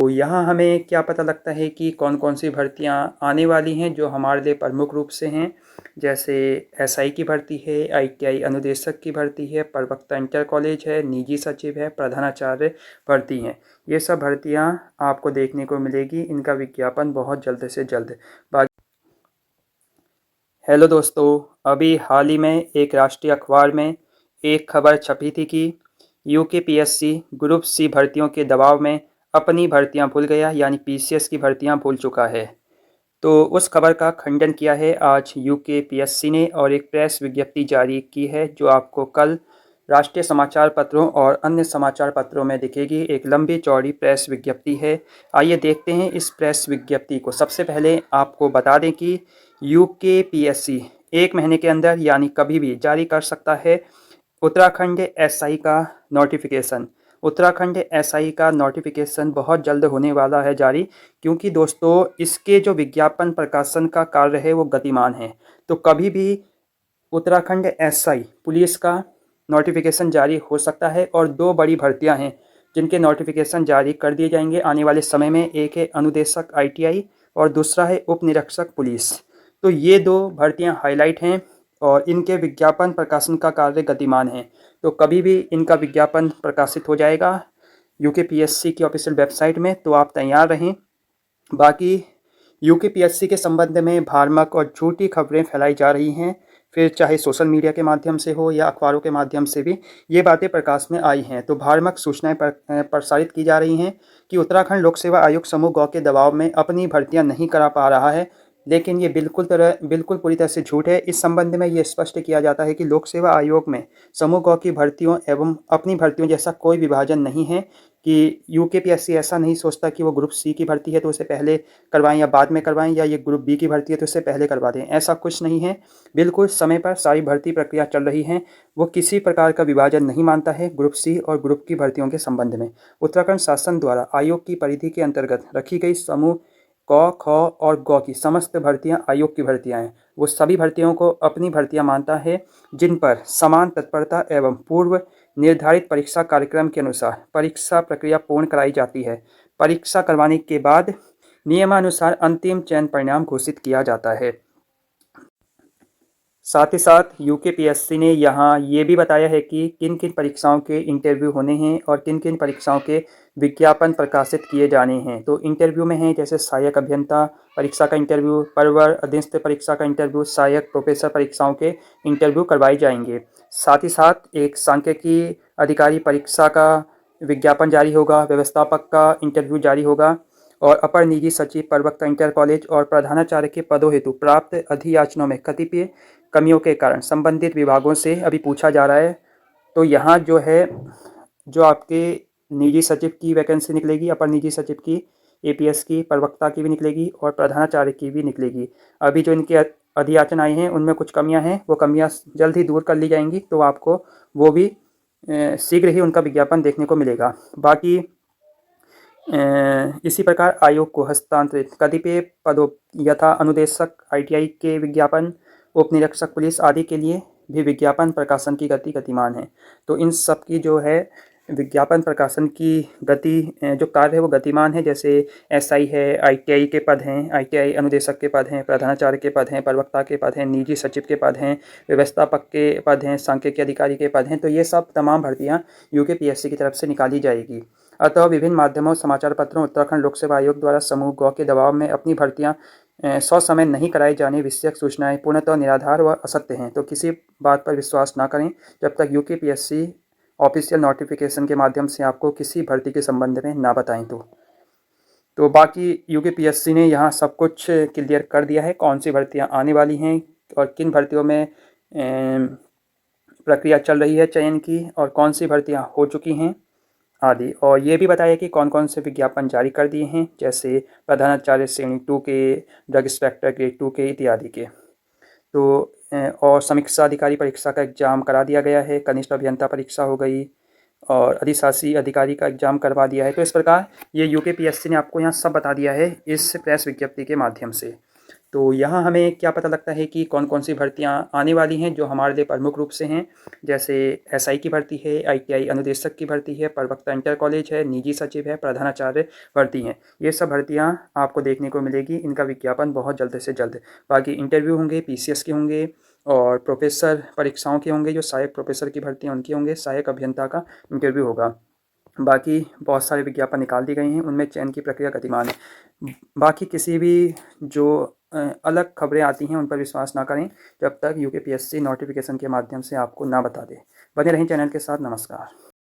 तो यहाँ हमें क्या पता लगता है कि कौन कौन सी भर्तियाँ आने वाली हैं जो हमारे लिए प्रमुख रूप से हैं। जैसे एसआई की भर्ती है, आईटीआई अनुदेशक की भर्ती है, प्रवक्ता इंटर कॉलेज है, निजी सचिव है, प्रधानाचार्य भर्ती हैं। ये सब भर्तियाँ आपको देखने को मिलेगी। इनका विज्ञापन बहुत जल्द से जल्द। हेलो दोस्तों, अभी हाल ही में एक राष्ट्रीय अखबार में एक खबर छपी थी कि यूकेपीएससी ग्रुप सी भर्तियों के दबाव में अपनी भर्तियां भूल गया, यानी पीसीएस की भर्तियां भूल चुका है। तो उस खबर का खंडन किया है आज यूकेपीएससी ने और एक प्रेस विज्ञप्ति जारी की है, जो आपको कल राष्ट्रीय समाचार पत्रों और अन्य समाचार पत्रों में दिखेगी। एक लंबी चौड़ी प्रेस विज्ञप्ति है। आइए देखते हैं इस प्रेस विज्ञप्ति को। सबसे पहले आपको बता दें कि यूकेपीएससी 1 महीने के अंदर यानी कभी भी जारी कर सकता है उत्तराखंड एसआई का नोटिफिकेशन। उत्तराखंड एसआई का नोटिफिकेशन बहुत जल्द होने वाला है जारी, क्योंकि दोस्तों इसके जो विज्ञापन प्रकाशन का कार्य है वो गतिमान है। तो कभी भी उत्तराखंड एसआई पुलिस का नोटिफिकेशन जारी हो सकता है और 2 बड़ी भर्तियां हैं जिनके नोटिफिकेशन जारी कर दिए जाएंगे आने वाले समय में। एक है अनुदेशक आईटीआई और दूसरा है उप निरीक्षक पुलिस। तो ये 2 भर्तियां हाईलाइट हैं और इनके विज्ञापन प्रकाशन का कार्य गतिमान है। तो कभी भी इनका विज्ञापन प्रकाशित हो जाएगा यूकेपीएससी की ऑफिशियल वेबसाइट में, तो आप तैयार रहें। बाकी यूकेपीएससी के संबंध में भ्रामक और झूठी खबरें फैलाई जा रही हैं, फिर चाहे सोशल मीडिया के माध्यम से हो या अखबारों के माध्यम से भी ये बातें प्रकाश में आई हैं। तो भ्रामक सूचनाएं प्रसारित की जा रही हैं कि उत्तराखंड लोक सेवा आयोग समूह ग के दबाव में अपनी भर्तियां नहीं करा पा रहा है, लेकिन ये बिल्कुल पूरी तरह से झूठ है। इस संबंध में ये स्पष्ट किया जाता है कि लोक सेवा आयोग में समूह ग की भर्तियों एवं अपनी भर्तियों जैसा कोई विभाजन नहीं है कि यूकेपीएससी ऐसा नहीं सोचता कि वो ग्रुप सी की भर्ती है तो उसे पहले करवाएं या बाद में करवाएं, या ये ग्रुप बी की भर्ती है तो उसे पहले करवा दें। ऐसा कुछ नहीं है। बिल्कुल समय पर सारी भर्ती प्रक्रिया चल रही है। वो किसी प्रकार का विभाजन नहीं मानता है ग्रुप सी और ग्रुप की भर्तियों के संबंध में। उत्तराखंड शासन द्वारा आयोग की परिधि के अंतर्गत रखी गई समूह क, ख और ग की समस्त भर्तियां आयोग की भर्तियां हैं। वो सभी भर्तियों को अपनी भर्तियां मानता है जिन पर समान तत्परता एवं पूर्व निर्धारित परीक्षा कार्यक्रम के अनुसार परीक्षा प्रक्रिया पूर्ण कराई जाती है। परीक्षा करवाने के बाद नियमानुसार अंतिम चयन परिणाम घोषित किया जाता है। साथ ही साथ यूकेपीएससी ने यहाँ ये भी बताया है कि किन किन परीक्षाओं के इंटरव्यू होने हैं और किन किन परीक्षाओं के विज्ञापन प्रकाशित किए जाने हैं। तो इंटरव्यू में हैं जैसे सहायक अभियंता परीक्षा का इंटरव्यू, परवर अधीनस्थ परीक्षा का इंटरव्यू, सहायक प्रोफेसर परीक्षाओं के इंटरव्यू करवाए जाएंगे। साथ ही साथ एक सांख्यिकी अधिकारी परीक्षा का विज्ञापन जारी होगा, व्यवस्थापक का इंटरव्यू जारी होगा और अपर निजी सचिव, प्रवक्ता इंटर कॉलेज और प्रधानाचार्य के पदों हेतु प्राप्त अधियाचनों में कतिपय कमियों के कारण संबंधित विभागों से अभी पूछा जा रहा है। तो यहाँ जो है, जो आपके निजी सचिव की वैकेंसी निकलेगी, अपर निजी सचिव की, एपीएस की, प्रवक्ता की भी निकलेगी और प्रधानाचार्य की भी निकलेगी। अभी जो इनके अधियाचन आए हैं उनमें कुछ कमियां हैं, वो कमियां जल्द ही दूर कर ली जाएंगी। तो आपको वो भी शीघ्र ही उनका विज्ञापन देखने को मिलेगा। बाकी इसी प्रकार आयोग को हस्तांतरित कतिपय पदों यथा अनुदेशक आईटीआई के विज्ञापन, उप निरीक्षक पुलिस आदि के लिए भी विज्ञापन प्रकाशन की गति गतिमान है। तो इन सब की जो है विज्ञापन प्रकाशन की गति जो कार्य है वो गतिमान है। जैसे एसआई है, आईटीआई के पद हैं, आईटीआई अनुदेशक के पद हैं, प्रधानाचार्य के पद हैं, प्रवक्ता के पद हैं, निजी सचिव के पद हैं, व्यवस्थापक के पद हैं, सांख्यिकी अधिकारी के पद हैं। तो ये सब तमाम भर्तियाँ यूकेपीएससी की तरफ से निकाली जाएगी। अतः विभिन्न माध्यमों, समाचार पत्रों, उत्तराखंड लोक सेवा आयोग द्वारा समूह ग के दबाव में अपनी भर्तियां ससमय नहीं कराई जाने विषयक सूचनाएं पूर्णतः निराधार व असत्य हैं। तो किसी बात पर विश्वास ना करें जब तक यूकेपीएससी ऑफिशियल नोटिफिकेशन के माध्यम से आपको किसी भर्ती के संबंध में ना बताएं। तो बाकी यूकेपीएससी ने यहाँ सब कुछ क्लियर कर दिया है कौन सी भर्तियाँ आने वाली हैं और किन भर्तियों में प्रक्रिया चल रही है चयन की और कौन सी भर्तियाँ हो चुकी हैं आदि। और ये भी बताया कि कौन कौन से विज्ञापन जारी कर दिए हैं, जैसे प्रधानाचार्य श्रेणी 2 के, ड्रग इंस्पेक्टर ग्रेड 2 के इत्यादि के। तो और समीक्षा अधिकारी परीक्षा का एग्ज़ाम करा दिया गया है, कनिष्ठ अभियंता परीक्षा हो गई और अधिशासी अधिकारी का एग्ज़ाम करवा दिया है। तो इस प्रकार ये यूकेपीएससी ने आपको यहाँ सब बता दिया है इस प्रेस विज्ञप्ति के माध्यम से। तो यहाँ हमें क्या पता लगता है कि कौन कौन सी भर्तियाँ आने वाली हैं जो हमारे लिए प्रमुख रूप से हैं, जैसे एसआई की भर्ती है, आईटीआई अनुदेशक की भर्ती है, प्रवक्ता इंटर कॉलेज है, निजी सचिव है, प्रधानाचार्य भर्ती हैं। ये सब भर्तियाँ आपको देखने को मिलेगी। इनका विज्ञापन बहुत जल्द से जल्द, बाकी इंटरव्यू होंगे पीसीएस के होंगे और प्रोफेसर परीक्षाओं के होंगे, जो सहायक प्रोफेसर की भर्तियाँ उनकी होंगे, सहायक अभियंता का इंटरव्यू होगा। बाकी बहुत सारे विज्ञापन निकाल दी गई हैं, उनमें चयन की प्रक्रिया गतिमान है। बाकी किसी भी जो अलग खबरें आती हैं उन पर विश्वास ना करें जब तक यूकेपीएससी नोटिफिकेशन के माध्यम से आपको ना बता दे। बने रहें चैनल के साथ। नमस्कार।